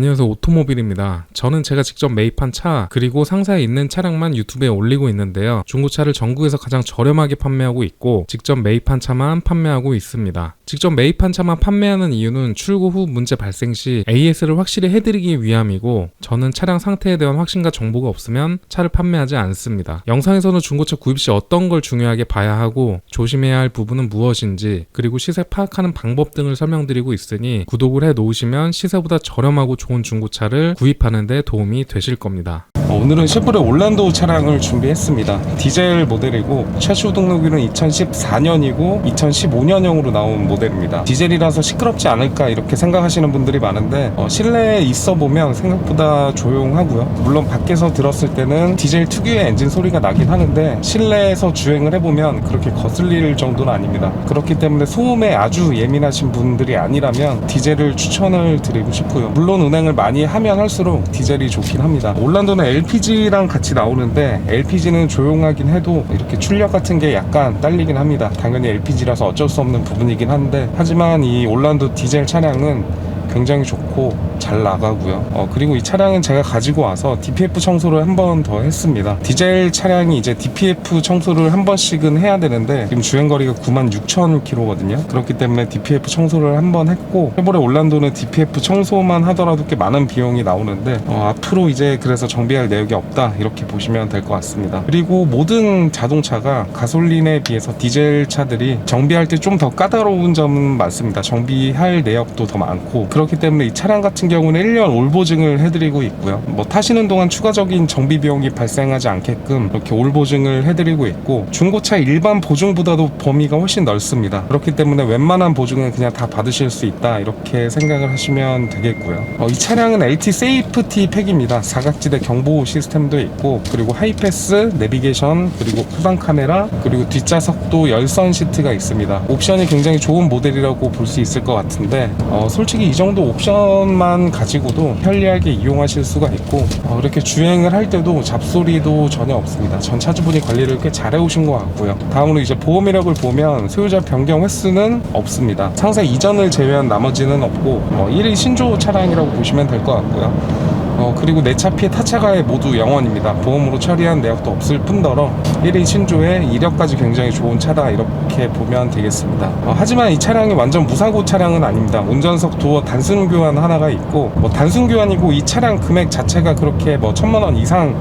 안녕하세요, 오토모빌입니다. 저는 제가 직접 매입한 차 그리고 상사에 있는 차량만 유튜브에 올리고 있는데요. 중고차를 전국에서 가장 저렴하게 판매하고 있고 직접 매입한 차만 판매하고 있습니다. 직접 매입한 차만 판매하는 이유는 출고 후 문제 발생 시 AS를 확실히 해드리기 위함이고, 저는 차량 상태에 대한 확신과 정보가 없으면 차를 판매하지 않습니다. 영상에서는 중고차 구입 시 어떤 걸 중요하게 봐야 하고 조심해야 할 부분은 무엇인지, 그리고 시세 파악하는 방법 등을 설명드리고 있으니 구독을 해 놓으시면 시세보다 저렴하고 좋은 중고차를 구입하는 데 도움이 되실 겁니다. 오늘은 쉐보레 올란도 차량을 준비했습니다. 디젤 모델이고 최초 등록일은 2014년이고 2015년형으로 나온 모델입니다. 디젤이라서 시끄럽지 않을까 이렇게 생각하시는 분들이 많은데 실내에 있어 보면 생각보다 조용하고요. 물론 밖에서 들었을 때는 디젤 특유의 엔진 소리가 나긴 하는데 실내에서 주행을 해보면 그렇게 거슬릴 정도는 아닙니다. 그렇기 때문에 소음에 아주 예민하신 분들이 아니라면 디젤을 추천을 드리고 싶고요. 물론 운행을 많이 하면 할수록 디젤이 좋긴 합니다. 올란도는 LPG랑 같이 나오는데 LPG는 조용하긴 해도 이렇게 출력 같은 게 약간 딸리긴 합니다. 당연히 LPG라서 어쩔 수 없는 부분이긴 한데, 하지만 이 올란도 디젤 차량은 굉장히 좋고 잘 나가고요. 그리고 이 차량은 제가 가지고 와서 DPF 청소를 한 번 더 했습니다. 디젤 차량이 이제 DPF 청소를 한 번씩은 해야 되는데 지금 주행거리가 96,000km거든요. 그렇기 때문에 DPF 청소를 한 번 했고, 쉐보레 올란도는 DPF 청소만 하더라도 꽤 많은 비용이 나오는데 앞으로 이제 그래서 정비할 내역이 없다 이렇게 보시면 될 것 같습니다. 그리고 모든 자동차가 가솔린에 비해서 디젤 차들이 정비할 때 좀 더 까다로운 점은 많습니다. 정비할 내역도 더 많고, 그렇기 때문에 이 차량 같은 경우는 1년 올 보증을 해드리고 있고요. 타시는 동안 추가적인 정비 비용이 발생하지 않게끔 이렇게 올 보증을 해드리고 있고, 중고차 일반 보증보다도 범위가 훨씬 넓습니다. 그렇기 때문에 웬만한 보증은 그냥 다 받으실 수 있다 이렇게 생각을 하시면 되겠고요. 이 차량은 LT 세이프티 팩입니다. 사각지대 경보 시스템도 있고, 그리고 하이패스, 내비게이션, 그리고 후방 카메라, 그리고 뒷좌석도 열선 시트가 있습니다. 옵션이 굉장히 좋은 모델이라고 볼 수 있을 것 같은데 솔직히 이 정도 옵션만 가지고도 편리하게 이용하실 수가 있고, 이렇게 주행을 할 때도 잡소리도 전혀 없습니다. 전 차주분이 관리를 꽤 잘 해오신 것 같고요. 다음으로 이제 보험 이력을 보면 소유자 변경 횟수는 없습니다. 상세 이전을 제외한 나머지는 없고 1위 신조 차량이라고 보시면 될 것 같고요. 그리고 내 차 피해 타차가에 모두 영원입니다. 보험으로 처리한 내역도 없을 뿐더러 1위 신조에 이력까지 굉장히 좋은 차다 이렇게 보면 되겠습니다. 하지만 이 차량이 완전 무사고 차량은 아닙니다. 운전석 도어 단순 교환 하나가 있고, 단순 교환이고 이 차량 금액 자체가 그렇게 1,000만 원 이상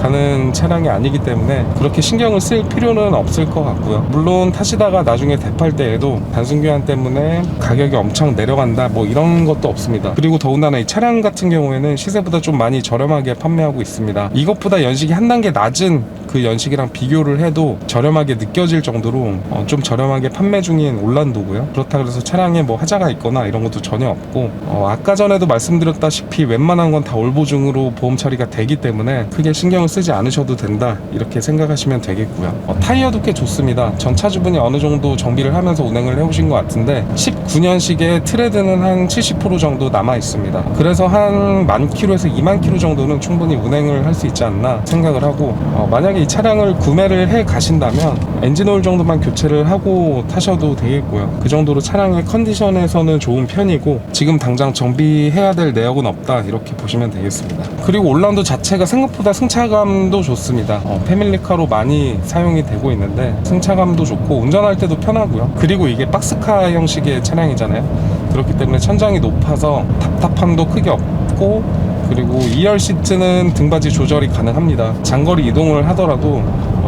가는 차량이 아니기 때문에 그렇게 신경을 쓸 필요는 없을 것 같고요. 물론 타시다가 나중에 대팔 때에도 단순 교환 때문에 가격이 엄청 내려간다 이런 것도 없습니다. 그리고 더군다나 이 차량 같은 경우에는 시세보다 좀 많이 저렴하게 판매하고 있습니다. 이것보다 연식이 한 단계 낮은 그 연식이랑 비교를 해도 저렴하게 느껴질 정도로 좀 저렴하게 판매 중인 올란도고요. 그렇다 그래서 차량에 하자가 있거나 이런 것도 전혀 없고, 아까 전에도 말씀드렸다시피 웬만한 건 다 올보증으로 보험 처리가 되기 때문에 크게 신경을 쓰지 않으셔도 된다 이렇게 생각하시면 되겠고요. 타이어도 꽤 좋습니다. 전 차주분이 어느 정도 정비를 하면서 운행을 해오신 것 같은데 19년식의 트레드는 한 70% 정도 남아 있습니다. 그래서 한 10,000km에서 20,000km 정도는 충분히 운행을 할 수 있지 않나 생각을 하고, 만약에 이 차량을 구매를 해 가신다면 엔진오일 정도만 교체를 하고 타셔도 되겠고요. 그 정도로 차량의 컨디션에서는 좋은 편이고 지금 당장 정비해야 될 내역은 없다 이렇게 보시면 되겠습니다. 그리고 올란도 자체가 생각보다 승차감도 좋습니다. 패밀리카로 많이 사용이 되고 있는데 승차감도 좋고 운전할 때도 편하고요. 그리고 이게 박스카 형식의 차량이잖아요. 그렇기 때문에 천장이 높아서 답답함도 크게 없고, 그리고 2열 시트는 등받이 조절이 가능합니다. 장거리 이동을 하더라도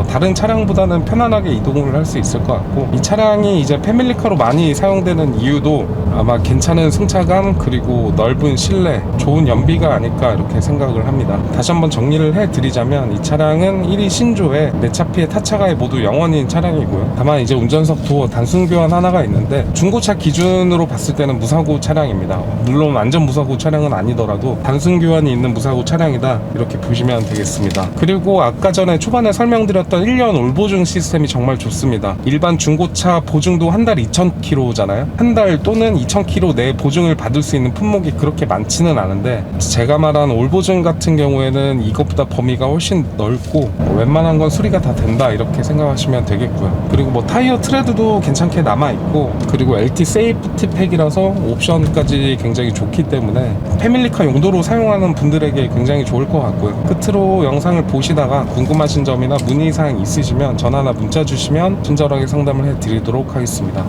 다른 차량보다는 편안하게 이동을 할 수 있을 것 같고, 이 차량이 이제 패밀리카로 많이 사용되는 이유도 아마 괜찮은 승차감 그리고 넓은 실내, 좋은 연비가 아닐까 이렇게 생각을 합니다. 다시 한번 정리를 해드리자면 이 차량은 1위 신조에 내 차 피해 타차가에 모두 영원인 차량이고요. 다만 이제 운전석 도어 단순 교환 하나가 있는데 중고차 기준으로 봤을 때는 무사고 차량입니다. 물론 완전 무사고 차량은 아니더라도 단순 교환이 있는 무사고 차량이다 이렇게 보시면 되겠습니다. 그리고 아까 전에 초반에 설명드렸던 들었던 1년 올 보증 시스템이 정말 좋습니다. 일반 중고차 보증도 한 달 2,000km잖아요. 한 달 또는 2,000km 내 보증을 받을 수 있는 품목이 그렇게 많지는 않은데, 제가 말한 올 보증 같은 경우에는 이것보다 범위가 훨씬 넓고 웬만한 건 수리가 다 된다 이렇게 생각하시면 되겠고요. 그리고 뭐 타이어 트레드도 괜찮게 남아있고, 그리고 LT 세이프티 팩이라서 옵션까지 굉장히 좋기 때문에 패밀리카 용도로 사용하는 분들에게 굉장히 좋을 것 같고요. 끝으로 영상을 보시다가 궁금하신 점이나 문의사항 있으시면 전화나 문자 주시면 친절하게 상담을 해드리도록 하겠습니다.